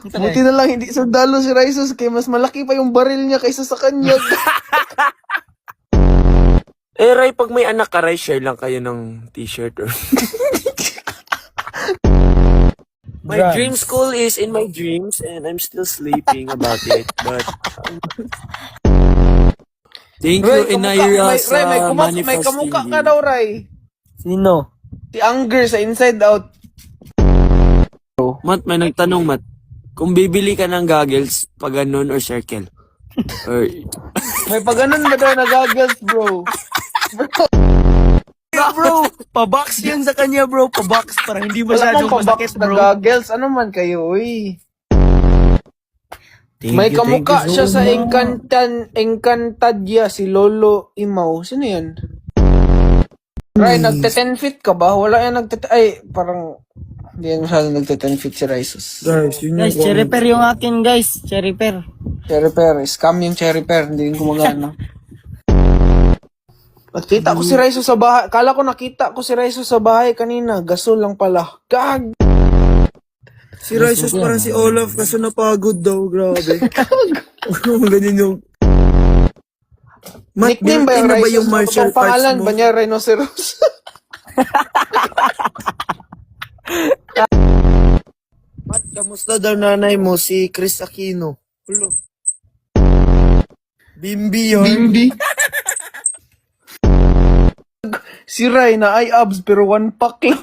Buti na lang hindi sundalo si Raisus kay mas malaki pa yung baril niya kaysa sa kanya. Eh, Ray, pag may anak ka, Ray, share lang kayo ng t-shirt or... My dream school is in my dreams and I'm still sleeping about it. But thank you, Inaira, sa may manifesting. kamukha ka daw, Ray. Sino? Si Anger sa Inside Out. Matt, may nagtanong, Matt. Kung bibili ka ng goggles, pag ganun or circle? Or... May paganon ba daw na goggles, bro? Bro, pabox yan sa kanya, bro. Pabox para hindi Wala masyadong mong masakit, pabox na bro. goggles. Ano man kayo, uy? May kamukha siya sa Encantadia, si Lolo Imaw. Sino yan? Ray, nagte-10 feet ka ba? Wala yan ay, parang hindi yan masyadong nagte-10 feet si Raisus. Guys, cherry pear yung akin, guys. Cherry pear. Cherry pear, scam yung cherry pear, hindi yung gumagana. Nakita ko si Raisus sa bahay. Kala ko nakita ko si Raisus sa bahay kanina. Gasol lang pala. Gag! Si Raisus parang si Olaf kaso napagod daw. Grabe. Ganyan yung... Matt, Nickname ba yung built-in na ba Raisus? yung martial Ang pangalan arts mo? ba niya Rhinoceros? Matt, kamusta daw nanay mo si Chris Aquino? Ulo. Bimbi yun. Bimbi. Si Ray na ay abs pero one pack lang.